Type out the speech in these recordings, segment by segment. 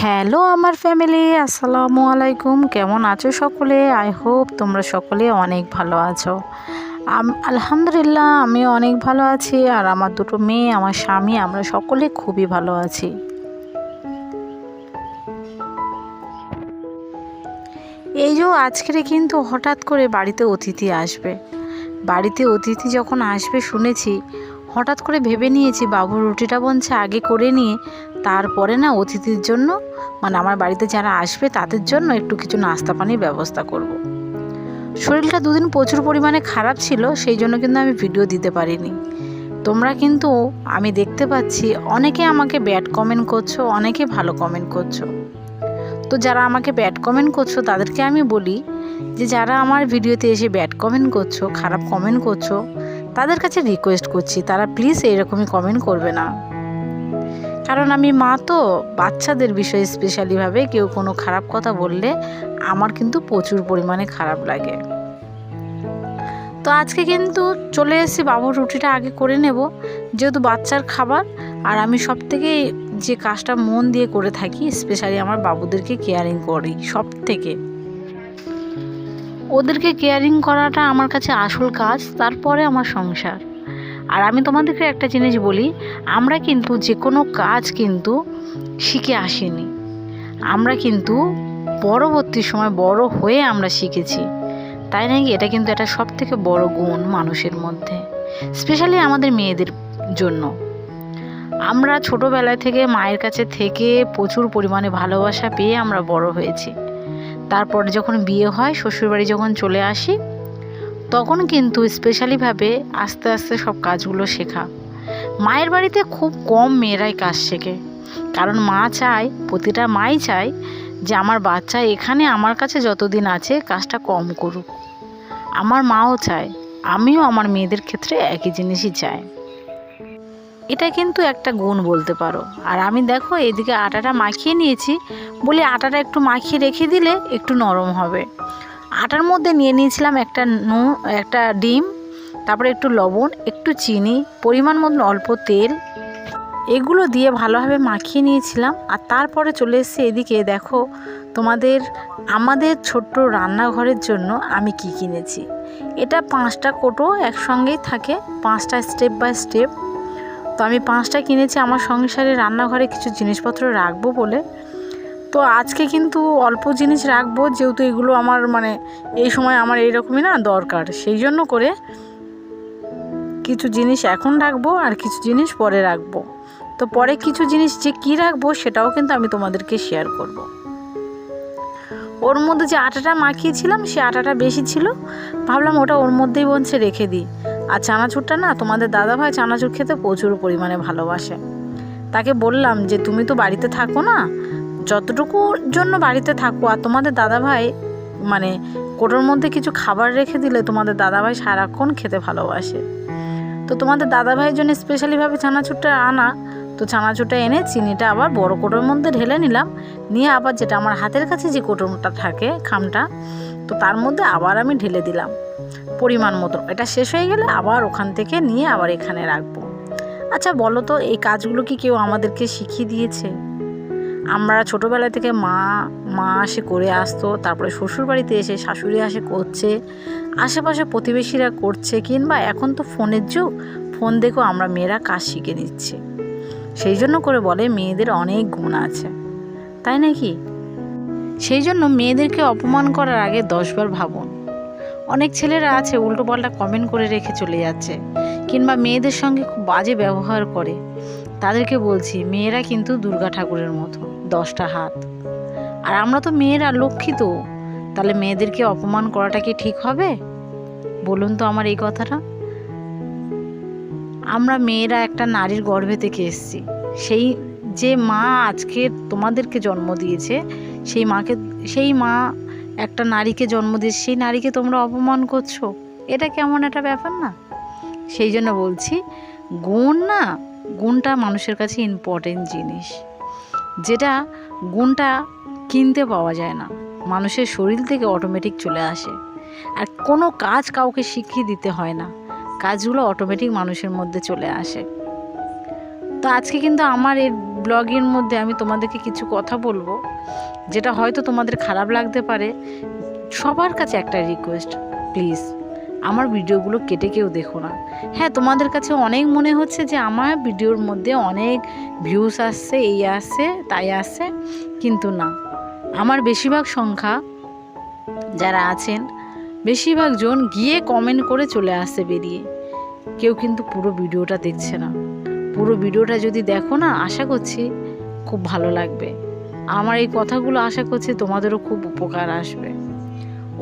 Hello আমার family, আসসালামু আলাইকুম। কেমন আছো সকলে? আই হোপ তোমরা সকলে অনেক ভালো আছো। আলহামদুলিল্লাহ আমিও অনেক ভালো আছি, আর আমার দুটো মেয়ে, আমার স্বামী, আমরা সকলে খুবই ভালো আছি। এই যে আজকের কিন্তু হঠাৎ করে বাড়িতে অতিথি আসবে। বাড়িতে অতিথি যখন আসবে শুনেছি, হঠাৎ করে ভেবে নিয়েছি বাবুর রুটিটা বলছে আগে করে নিয়ে তারপরে না অতিথির জন্য, মানে আমার বাড়িতে যারা আসবে তাদের জন্য একটু কিছু নাস্তা পানির ব্যবস্থা করব। শরীরটা দুদিন প্রচুর পরিমাণে খারাপ ছিল, সেই জন্য কিন্তু আমি ভিডিও দিতে পারিনি। তোমরা কিন্তু আমি দেখতে পাচ্ছি অনেকে আমাকে ব্যাড কমেন্ট করছো, অনেকে ভালো কমেন্ট করছো। তো যারা আমাকে ব্যাড কমেন্ট করছো তাদেরকে আমি বলি যে যারা আমার ভিডিওতে এসে ব্যাড কমেন্ট করছো, খারাপ কমেন্ট করছো, তাদের কাছে রিকোয়েস্ট করছি তারা প্লিজ এইরকমই কমেন্ট করবে না। কারণ আমি মা, তো বাচ্চাদের বিষয়ে স্পেশালিভাবে কেউ কোনো খারাপ কথা বললে আমার কিন্তু প্রচুর পরিমাণে খারাপ লাগে। তো আজকে কিন্তু চলে এসেছি বাবুর রুটিটা আগে করে নেব, যেহেতু বাচ্চার খাবার। আর আমি সব থেকে যে কাজটা মন দিয়ে করে থাকি, স্পেশালি আমার বাবুদেরকে কেয়ারিং করি সব থেকে। ওদেরকে কেয়ারিং করাটা আমার কাছে আসল কাজ, তারপরে আমার সংসার। আর আমি তোমাদেরকে একটা জিনিস বলি, আমরা কিন্তু যে কোনো কাজ কিন্তু শিখে আসিনি, আমরা কিন্তু পরবর্তী সময় বড় হয়ে আমরা শিখেছি, তাই নাকি? এটা কিন্তু একটা সব থেকে বড় গুণ মানুষের মধ্যে, স্পেশালি আমাদের মেয়েদের জন্য। আমরা ছোটোবেলা থেকে মায়ের কাছে থেকে প্রচুর পরিমাণে ভালোবাসা পেয়ে আমরা বড় হয়েছি। তারপরে যখন বিয়ে হয়, শ্বশুরবাড়ি যখন চলে আসি, তখন কিন্তু স্পেশালিভাবে আস্তে আস্তে সব কাজগুলো শেখা। মায়ের বাড়িতে খুব কম মেয়েরাই কাজ শেখে, কারণ মা চায়, প্রতিটা মাই চায় যে আমার বাচ্চা এখানে আমার কাছে যতদিন আছে কাজটা কম করুক। আমার মাও চায়, আমিও আমার মেয়েদের ক্ষেত্রে একই জিনিসই চাই। এটা কিন্তু একটা গুণ বলতে পারো। আর আমি দেখো এদিকে আটাটা মাখিয়ে নিয়েছি, বলি আটাটা একটু মাখিয়ে রেখে দিলে একটু নরম হবে। আটার মধ্যে নিয়ে নিয়েছিলাম একটা ডিম, তারপরে একটু লবণ, একটু চিনি, পরিমাণ মতো অল্প তেল, এগুলো দিয়ে ভালোভাবে মাখিয়ে নিয়েছিলাম। আর তারপরে চলে এসেছি এদিকে, দেখো আমাদের ছোট্ট রান্নাঘরের জন্য আমি কি কিনেছি। এটা 5টা কোটো একসঙ্গেই থাকে, 5টা স্টেপ বাই স্টেপ। তো আমি 5টা কিনেছি আমার সংসারে রান্নাঘরে কিছু জিনিসপত্র রাখবো বলে। তো আজকে কিন্তু অল্প জিনিস রাখবো, যেহেতু এগুলো আমার এই সময় আমার এইরকমই না দরকার, সেই জন্য করে কিছু জিনিস এখন রাখবো আর কিছু জিনিস পরে রাখবো। তো পরে কিছু জিনিস যে কী রাখবো সেটাও কিন্তু আমি তোমাদেরকে শেয়ার করব। ওর মধ্যে যে আটাটা মাখিয়েছিলাম সে আটাটা বেশি ছিল, ভাবলাম ওটা ওর মধ্যেই বলছে রেখে দিই। আর চানাচুরটা না, তোমাদের দাদাভাই চানাচুর খেতে প্রচুর পরিমাণে ভালোবাসে। তাকে বললাম যে তুমি তো বাড়িতে থাকো না, যতটুকুর জন্য বাড়িতে থাকো, আর তোমাদের দাদাভাই কোটোর মধ্যে কিছু খাবার রেখে দিলে তোমাদের দাদাভাই সারাক্ষণ খেতে ভালোবাসে। তো তোমাদের দাদাভাইয়ের জন্য স্পেশালিভাবে চানাচুরটা আনা। তো চানাচুরটা এনে চিনিটা আবার বড় কোটোর মধ্যে ঢেলে নিলাম, নিয়ে আবার যেটা আমার হাতের কাছে যে কোটোটা থাকে খামটা, তো তার মধ্যে আবার আমি ঢেলে দিলাম পরিমাণ মতো। এটা শেষ হয়ে গেলে আবার ওখান থেকে নিয়ে আবার এখানে রাখবো। আচ্ছা বলো তো, এই কাজগুলো কি কেউ আমাদেরকে শিখিয়ে দিয়েছে? আমরা ছোটোবেলা থেকে মা আসে করে আসতো, তারপরে শ্বশুরবাড়িতে এসে শাশুড়ি আসে করছে, আশেপাশে প্রতিবেশীরা করছে, কিংবা এখন তো ফোনের যুগ, ফোন দেখেও আমরা মেয়েরা কাজ শিখে নিচ্ছি। সেই জন্য করে বলে মেয়েদের অনেক গুণ আছে, তাই নাকি? সেই জন্য মেয়েদেরকে অপমান করার আগে 10 বার ভাবুন। অনেক ছেলেরা আছে উল্টোপাল্টা কমেন্ট করে রেখে চলে যাচ্ছে, কিংবা মেয়েদের সঙ্গে খুব বাজে ব্যবহার করে। তাদেরকে বলছি, মেয়েরা কিন্তু দুর্গা ঠাকুরের মতো 10টা হাত, আর আমরা তো মেয়েরা লক্ষ্মী। তো তাহলে মেয়েদেরকে অপমান করাটা কি ঠিক হবে? বলুন তো আমার এই কথাটা। আমরা মেয়েরা একটা নারীর গর্ভে থেকে এসেছি, সেই যে মা আজকে তোমাদেরকে জন্ম দিয়েছে, সেই মা একটা নারীকে জন্ম দিয়েছে, সেই নারীকে তোমরা অপমান করছো, এটা কেমন একটা ব্যাপার না? সেই জন্য বলছি, গুণটা মানুষের কাছে ইম্পর্টেন্ট জিনিস, যেটা গুণটা কিনতে পাওয়া যায় না, মানুষের শরীর থেকে অটোমেটিক চলে আসে। আর কোনো কাজ কাউকে শিখিয়ে দিতে হয় না, কাজগুলো অটোমেটিক মানুষের মধ্যে চলে আসে। তো আজকে কিন্তু আমার এর ব্লগের মধ্যে আমি তোমাদেরকে কিছু কথা বলবো, যেটা হয়তো তোমাদের খারাপ লাগতে পারে। সবার কাছে একটা রিকোয়েস্ট, প্লিজ আমার ভিডিওগুলো কেটে কেউ দেখো না। হ্যাঁ, তোমাদের কাছে অনেক মনে হচ্ছে যে আমার ভিডিওর মধ্যে অনেক ভিউস আসছে, এই আসছে তাই আসছে, কিন্তু না, আমার বেশিরভাগ সংখ্যা যারা আছেন বেশিরভাগ জন গিয়ে কমেন্ট করে চলে আসছে বেরিয়ে, কেউ কিন্তু পুরো ভিডিওটা দেখছে না। পুরো ভিডিওটা যদি দেখো না, আশা করছি খুব ভালো লাগবে। আমার এই কথাগুলো আশা করছি তোমাদেরও খুব উপকার আসবে।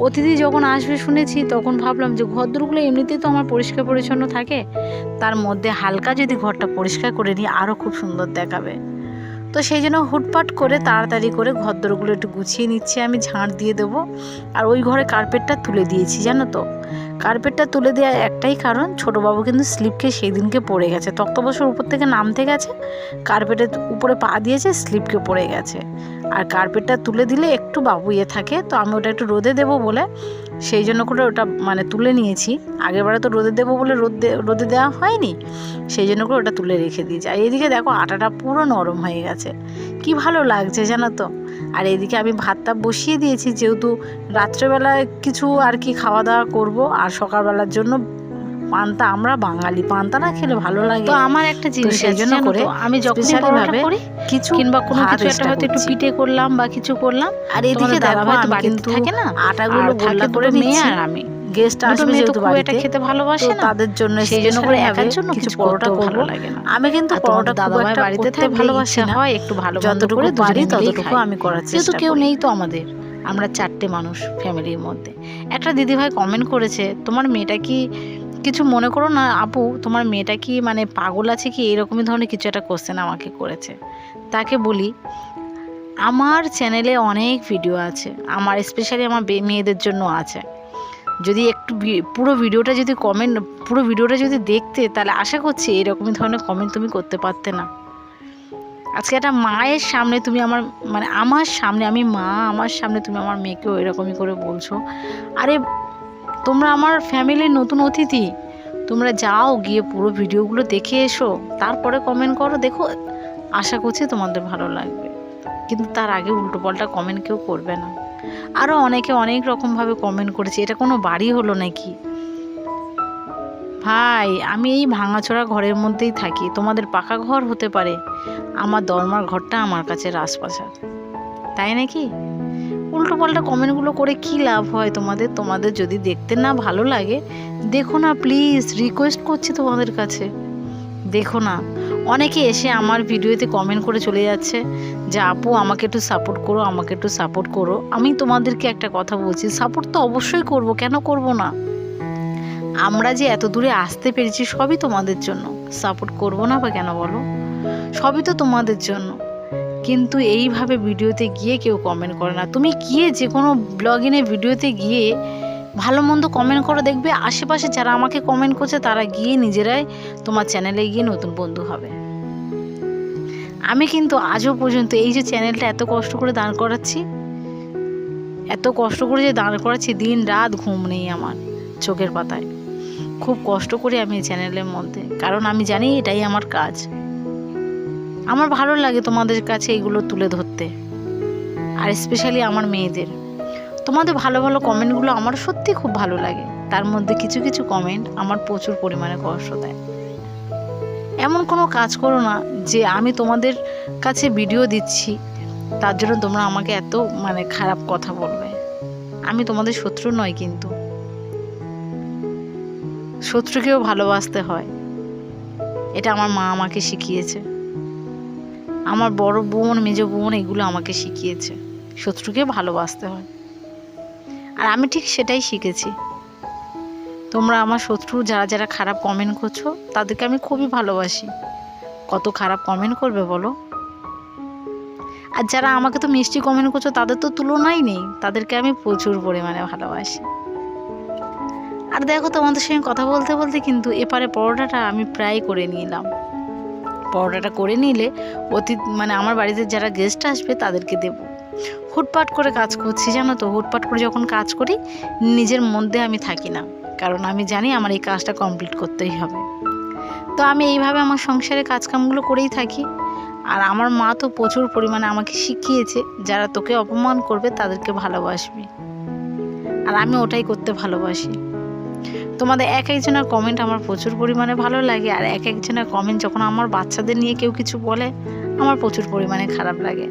অতিথি যখন আসবে শুনেছি, তখন ভাবলাম যে ঘরদোরগুলো এমনিতেই তো আমার পরিষ্কার পরিচ্ছন্ন থাকে, তার মধ্যে হালকা যদি ঘরটা পরিষ্কার করে নিই আরও খুব সুন্দর দেখাবে। তো সেই জন্য হুটপাট করে তাড়াতাড়ি করে ঘরদোরগুলো একটু গুছিয়ে নিচ্ছি, আমি ঝাঁট দিয়ে দেবো। আর ওই ঘরে কার্পেটটা তুলে দিয়েছি, জানো তো। কার্পেটটা তুলে দেওয়ার একটাই কারণ, ছোটোবাবু কিন্তু স্লিপকে সেই দিনকে পড়ে গেছে, তক্তপোষের উপর থেকে নামতে গেছে, কার্পেটের উপরে পা দিয়েছে, স্লিপকে পড়ে গেছে। আর কার্পেটটা তুলে দিলে একটু বাবু থাকে, তো আমি ওটা একটু রোদে দেবো বলে সেই জন্য করে ওটা তুলে নিয়েছি। আগেরবারে তো রোদে দেবো বলে রোদে দেওয়া হয়নি, সেই জন্য করে ওটা তুলে রেখে দিয়েছি। আর এদিকে দেখো আটাটা পুরো নরম হয়ে গেছে, কি ভালো লাগছে জানো তো। আর এদিকে আমি ভাতটা বসিয়ে দিয়েছি, যেহেতু রাত্রেবেলায় কিছু আর কি খাওয়া দাওয়া করব, আর সকালবেলার জন্য পান্তা, আমরা বাঙালি পান্তা না খেলে ভালো লাগে। তো আমার একটা জিনিস সেই জন্য করে আমি যখনই পরোটা করি কিছু কিংবা কোনো কিছু একটা হয়তো একটু পিঠে করলাম বা কিছু করলাম, আর এদিকে দাদা ভাই বাড়িতে থাকে না, আটাগুলো গোল্লা করে নিয়ে, আর আমি গেস্ট আসবে যেহেতু বাড়িতে খেতে ভালোবাসে না, তাদের জন্য সেই জন্য করে একার জন্য কিছু পরোটা ভালো লাগে না। আমি কিন্তু পরোটা দাদা ভাই বাড়িতে থাকে ভালোবাসি না, হয় একটু ভালো যতটুকু পারি ততটুকু আমি করার চেষ্টা করি। যেহেতু কেউ নেই তো আমাদের, আমরা 4টে মানুষ ফ্যামিলির মধ্যে। একটা দিদিভাই কমেন্ট করেছে, তোমার মেয়েটা কি কিছু মনে করো না আপু, তোমার মেয়েটা কি পাগল আছে কি, এরকমই ধরনের কিছু একটা কোশ্চেন আমাকে করেছে। তাকে বলি, আমার চ্যানেলে অনেক ভিডিও আছে, আমার স্পেশালি আমার মেয়েদের জন্য আছে। যদি একটু পুরো ভিডিওটা যদি দেখতে, তাহলে আশা করছি এরকমই ধরনের কমেন্ট তুমি করতে পারতে না। আজকে একটা মায়ের সামনে তুমি আমার সামনে, আমি মা, আমার সামনে তুমি আমার মেয়েকেও এরকমই করে বলছো। আরে তোমরা আমার ফ্যামিলির নতুন অতিথি, তোমরা যাও গিয়ে পুরো ভিডিওগুলো দেখে এসো, তারপরে কমেন্ট করো, দেখো আশা করছি তোমাদের ভালো লাগবে। কিন্তু তার আগে উল্টোপাল্টা কমেন্ট কেউ করবে না। আরও অনেকে অনেক রকমভাবে কমেন্ট করেছে, এটা কোনো বাড়ি হলো নাকি ভাই, আমি এই ভাঙাচোরা ঘরের মধ্যেই থাকি, তোমাদের পাকা ঘর হতে পারে, আমার দরমার ঘরটা আমার কাছে রাজপ্রাসাদ, তাই নাকি? উল্টোপাল্টা কমেন্টগুলো করে কি লাভ হয় তোমাদের যদি দেখতে না ভালো লাগে, দেখো না প্লিজ, রিকোয়েস্ট করছি তোমাদের কাছে, দেখো না। অনেকে এসে আমার ভিডিওতে কমেন্ট করে চলে যাচ্ছে যে আপু আমাকে একটু সাপোর্ট করো, আমাকে একটু সাপোর্ট করো। আমি তোমাদেরকে একটা কথা বলছি, সাপোর্ট তো অবশ্যই করব, কেন করব না? আমরা যে এত দূরে আসতে পেরেছি সবই তোমাদের জন্য, সাপোর্ট করব না বা কেন বলো? সবই তো তোমাদের জন্য। কিন্তু এইভাবে ভিডিওতে গিয়ে কেউ কমেন্ট করে না। তুমি গিয়ে যে কোনো ব্লগিংয়ে ভিডিওতে গিয়ে ভালো মন্দ কমেন্ট করে দেখবে, আশেপাশে যারা আমাকে কমেন্ট করছে তারা গিয়ে নিজেরাই তোমার চ্যানেলে গিয়ে নতুন বন্ধু হবে। আমি কিন্তু আজও পর্যন্ত এই যে চ্যানেলটা এত কষ্ট করে দাঁড় করাচ্ছি, দিন রাত ঘুম নেই আমার চোখের পাতায়, খুব কষ্ট করে আমি এই চ্যানেলের মধ্যে, কারণ আমি জানি এটাই আমার কাজ। আমার ভালো লাগে তোমাদের কাছে এগুলো তুলে ধরতে, আর স্পেশালি আমার মেয়েদের। তোমাদের ভালো ভালো কমেন্টগুলো আমার সত্যি খুব ভালো লাগে, তার মধ্যে কিছু কিছু কমেন্ট আমার প্রচুর পরিমাণে কষ্ট দেয়। এমন কোনো কাজ করো না যে আমি তোমাদের কাছে ভিডিও দিচ্ছি তার জন্য তোমরা আমাকে এত খারাপ কথা বলবে। আমি তোমাদের শত্রু নয়, কিন্তু শত্রুকেও ভালোবাসতে হয়, এটা আমার মা আমাকে শিখিয়েছে, আমার বড় বোন, মেজ বোন এগুলো আমাকে শিখিয়েছে, শত্রুকে ভালোবাসতে হয়। আর আমি ঠিক সেটাই শিখেছি। তোমরা আমার শত্রু যারা যারা খারাপ কমেন্ট করছো তাদেরকে আমি খুবই ভালোবাসি, কত খারাপ কমেন্ট করবে বলো? আর যারা আমাকে তো মিষ্টি কমেন্ট করছো তাদের তো তুলনাই নেই, তাদেরকে আমি প্রচুর পরিমাণে ভালোবাসি। আর দেখো তোমাদের সঙ্গে কথা বলতে বলতে কিন্তু এপারে পরোটাটা আমি প্রায় করে নিলাম। পরোটাটা করে নিলে আমার বাড়িতে যারা গেস্ট আসবে তাদেরকে দেব। হুটপাট করে কাজ করছি জানো তো, হুটপাট করে যখন কাজ করি নিজের মধ্যে আমি থাকি না, কারণ আমি জানি আমার এই কাজটা কমপ্লিট করতেই হবে। তো আমি এইভাবে আমার সংসারে কাজকামগুলো করেই থাকি। আর আমার মা তো প্রচুর পরিমাণে আমাকে শিখিয়েছে, যারা তোকে অপমান করবে তাদেরকে ভালোবাসবি, আর আমি ওটাই করতে ভালোবাসি। তোমাদের এক একজনের কমেন্ট আমার প্রচুর পরিমাণে ভালো লাগে, আর এক একজনের কমেন্ট যখন আমার বাচ্চাদের নিয়ে কেউ কিছু বলে আমার প্রচুর পরিমাণে খারাপ লাগে।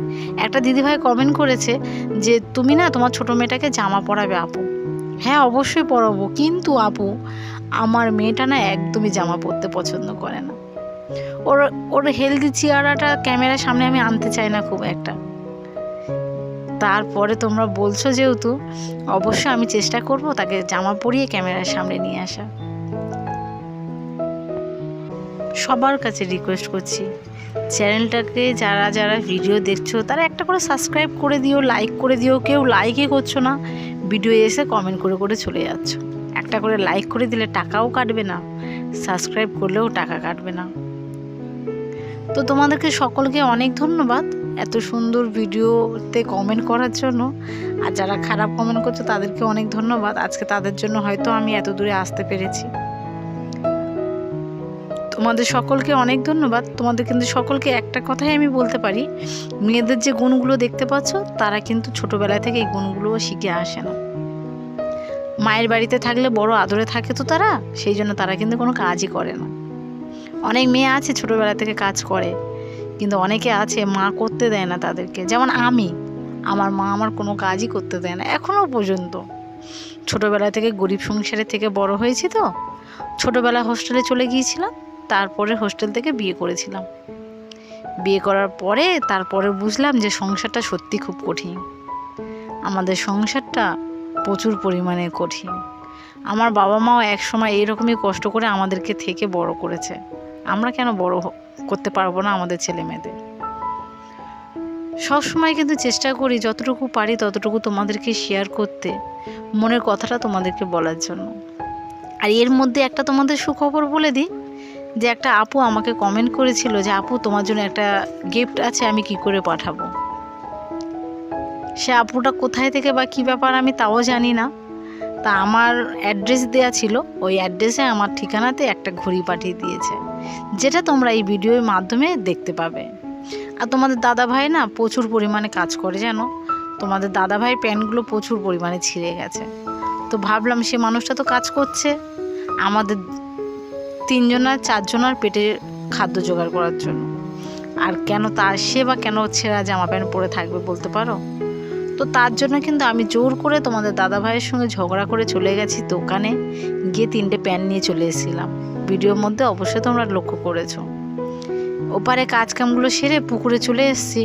একটা দিদিভাই কমেন্ট করেছে যে তুমি না তোমার ছোটো মেয়েটাকে জামা পরাবে আপু। হ্যাঁ অবশ্যই পরাবো, কিন্তু আপু আমার মেয়েটা না একদমই জামা পরতে পছন্দ করে না। ওর ওর হেলদি চেহারাটা ক্যামেরার সামনে আমি আনতে চাই না খুব একটা। তারপরে তোমরা বলছো যেহেতু অবশ্যই আমি চেষ্টা করব তাকে জামা পরিয়ে ক্যামেরার সামনে নিয়ে আসা। সবার কাছে রিকোয়েস্ট করছি, চ্যানেলটাকে যারা যারা ভিডিও দেখছো তারা একটা করে সাবস্ক্রাইব করে দিও, লাইক করে দিও। কেউ লাইকই করছো না, ভিডিও এসে কমেন্ট করে করে চলে যাচ্ছ। একটা করে লাইক করে দিলে টাকাও কাটবে না, সাবস্ক্রাইব করলেও টাকা কাটবে না। তো তোমাদেরকে সকলকে অনেক ধন্যবাদ এত সুন্দর ভিডিওতে কমেন্ট করার জন্য। আর যারা খারাপ কমেন্ট করছো তাদেরকে অনেক ধন্যবাদ, আজকে তাদের জন্য হয়তো আমি এত দূরে আসতে পেরেছি। তোমাদের সকলকে অনেক ধন্যবাদ। তোমাদের কিন্তু সকলকে একটা কথাই আমি বলতে পারি, মেয়েদের যে গুণগুলো দেখতে পাচ্ছ তারা কিন্তু ছোটোবেলা থেকে এই গুণগুলোও শিখে আসে না। মায়ের বাড়িতে থাকলে বড় আদরে থাকে তো তারা, সেই জন্য তারা কিন্তু কোনো কাজই করে না। অনেক মেয়ে আছে ছোটোবেলা থেকে কাজ করে, কিন্তু অনেকে আছে মা করতে দেয় না তাদেরকে। যেমন আমার মা আমার কোনো কাজই করতে দেয় না এখনও পর্যন্ত। ছোটোবেলা থেকে গরিব সংসারের থেকে বড় হয়েছি তো, ছোটোবেলা হোস্টেলে চলে গিয়েছিলাম, তারপরে হোস্টেল থেকে বিয়ে করেছিলাম। বিয়ে করার পরে তারপরে বুঝলাম যে সংসারটা সত্যি খুব কঠিন। আমাদের সংসারটা প্রচুর পরিমাণে কঠিন। আমার বাবা মাও একসময় এইরকমই কষ্ট করে আমাদেরকে থেকে বড় করেছে, আমরা কেন বড় করতে পারবো না আমাদের ছেলে মেয়েদের? সবসময় কিন্তু চেষ্টা করি যতটুকু পারি ততটুকু তোমাদেরকে শেয়ার করতে, মনের কথাটা তোমাদেরকে বলার জন্য। আর এর মধ্যে একটা তোমাদের সুখবর বলে দিই, যে একটা আপু আমাকে কমেন্ট করেছিল যে আপু তোমার জন্য একটা গিফট আছে, আমি কি করে পাঠাবো। সে আপুটা কোথায় থেকে বা কী ব্যাপার আমি তাও জানি না। তা আমার অ্যাড্রেস দেয়া ছিল, ওই অ্যাড্রেসে আমার ঠিকানাতে একটা ঘড়ি পাঠিয়ে দিয়েছে, যেটা তোমরা এই ভিডিওর মাধ্যমে দেখতে পাবে। আর তোমাদের দাদা ভাই না প্রচুর পরিমাণে কাজ করে জানো, তোমাদের দাদা ভাই প্যান্টগুলো প্রচুর পরিমাণে ছিঁড়ে গেছে। তো ভাবলাম সে মানুষটা তো কাজ করছে আমাদের 3-4 পেটের খাদ্য জোগাড় করার জন্য, আর কেন সে বা কেন ছেঁড়া জামা প্যান্ট পরে থাকবে বলতে পারো? তো তার জন্য কিন্তু আমি জোর করে তোমাদের দাদা ভাইয়ের সঙ্গে ঝগড়া করে চলে গেছি দোকানে, গিয়ে 3টে প্যান্ট নিয়ে চলে এসেছিলাম। ভিডিওর মধ্যে অবশ্যই তোমরা লক্ষ্য করেছো। ওপারে কাজকামগুলো সেরে পুকুরে চলে এসেছি,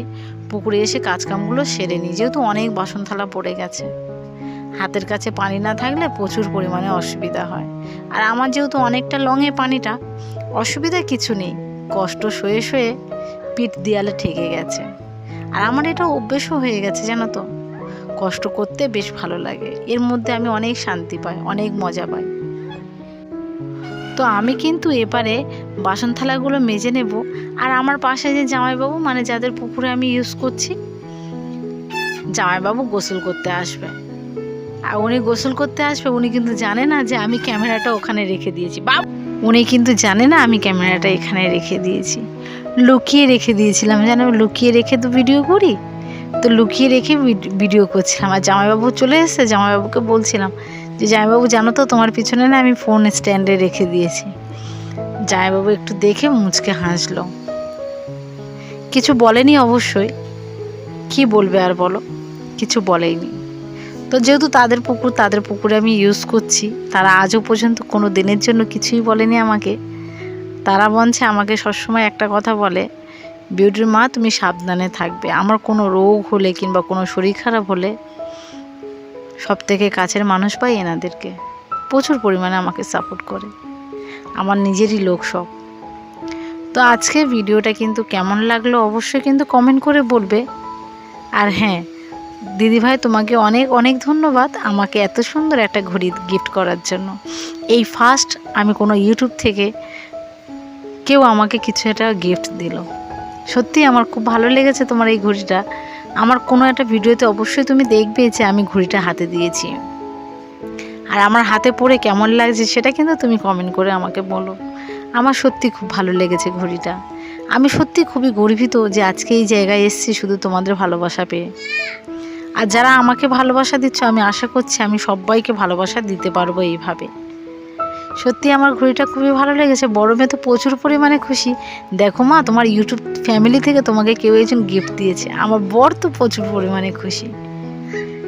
পুকুরে এসে কাজকামগুলো সেরে নিই, যেহেতু অনেক বাসন থালা পড়ে গেছে। হাতের কাছে পানি না থাকলে প্রচুর পরিমাণে অসুবিধা হয়। আর আমার যেহেতু অনেকটা লঙে পানিটা, অসুবিধা কিছু নেই, কষ্ট সয়ে সয়ে পিঠ দেয়ালে ঠেকে গেছে। আর আমার এটা অভ্যেসও হয়ে গেছে জানো তো, কষ্ট করতে বেশ ভালো লাগে, এর মধ্যে আমি অনেক শান্তি পাই, অনেক মজা পাই। তো আমি কিন্তু এবারে বাসন থালাগুলো মেজে নেব। আর আমার পাশে যে জামাইবাবু, মানে যাদের পুকুরে আমি ইউজ করছি, জামাইবাবু গোসল করতে আসবে। আর উনি গোসল করতে আসবে, উনি কিন্তু জানে না যে আমি ক্যামেরাটা ওখানে রেখে দিয়েছি। উনি কিন্তু জানে না আমি ক্যামেরাটা এখানে রেখে দিয়েছি, লুকিয়ে রেখে দিয়েছিলাম জানো, লুকিয়ে রেখে তো ভিডিও করি, তো লুকিয়ে রেখে ভিডিও করছিলাম। আর জামাইবাবু চলে এসেছে, জামাইবাবুকে বলছিলাম যে জামাইবাবু জানো তো তোমার পিছনে না আমি ফোন স্ট্যান্ডে রেখে দিয়েছি। জামাইবাবু একটু দেখে মুচকে হাসলো, কিছু বলেনি অবশ্যই, কি বলবে আর বলো, কিছু বলেইনি। তো যেহেতু তাদের পুকুরে আমি ইউজ করছি, তারা আজও পর্যন্ত কোনো দিনের জন্য কিছুই বলেনি আমাকে। তারা বলছে আমাকে সবসময় একটা কথা বলে, বিউটির মা তুমি সাবধানে থাকবে, আমার কোনো রোগ হলে কিংবা কোনো শরীর খারাপ হলে সব থেকে কাছের মানুষ পাই এনাদেরকে। প্রচুর পরিমাণে আমাকে সাপোর্ট করে, আমার নিজেরই লোক সব। তো আজকে ভিডিওটা কিন্তু কেমন লাগলো অবশ্যই কিন্তু কমেন্ট করে বলবে। আর হ্যাঁ দিদিভাই, তোমাকে অনেক অনেক ধন্যবাদ আমাকে এত সুন্দর একটা ঘড়ি গিফট করার জন্য। এই ফার্স্ট আমি কোনো ইউটিউব থেকে কেউ আমাকে কিছু একটা গিফট দিল, সত্যি আমার খুব ভালো লেগেছে তোমার এই ঘড়িটা। আমার কোনো একটা ভিডিওতে অবশ্যই তুমি দেখবে যে আমি ঘড়িটা হাতে দিয়েছি, আর আমার হাতে পরে কেমন লাগছে সেটা কিন্তু তুমি কমেন্ট করে আমাকে বলো। আমার সত্যি খুব ভালো লেগেছে ঘড়িটা। আমি সত্যি খুবই গর্বিত যে আজকে এই জায়গায় এসেছি শুধু তোমাদের ভালোবাসা পেয়ে। আর যারা আমাকে ভালোবাসা দিচ্ছ, আমি আশা করছি আমি সবাইকে ভালোবাসা দিতে পারবো এইভাবে। সত্যি আমার ঘড়িটা খুবই ভালো লেগেছে। বড় মেয়ে তো প্রচুর পরিমাণে খুশি। দেখো মা, তোমার ইউটিউব ফ্যামিলি থেকে তোমাকে কেউ একজন গিফট দিয়েছে। আমার বর তো প্রচুর পরিমাণে খুশি।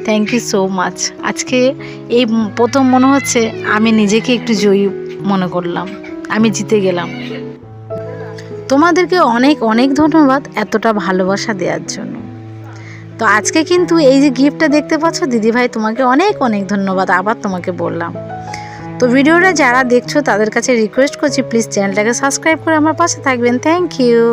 Thank you so much. আজকে এই প্রথম মনে হচ্ছে আমি নিজেকে একটু জয়ী মনে করলাম, আমি জিতে গেলাম। তোমাদেরকে অনেক অনেক ধন্যবাদ এতটা ভালোবাসা দেওয়ার জন্য। তো আজকে কিন্তু এই যে গিফটটা দেখতে পাচ্ছ দিদিভাই, তোমাকে অনেক অনেক ধন্যবাদ আবার তোমাকে বললাম। তো ভিডিওটা যারা দেখছো তাদের কাছে রিকোয়েস্ট করছি প্লিজ চ্যানেলটাকে সাবস্ক্রাইব করে আমার পাশে থাকবেন। Thank you.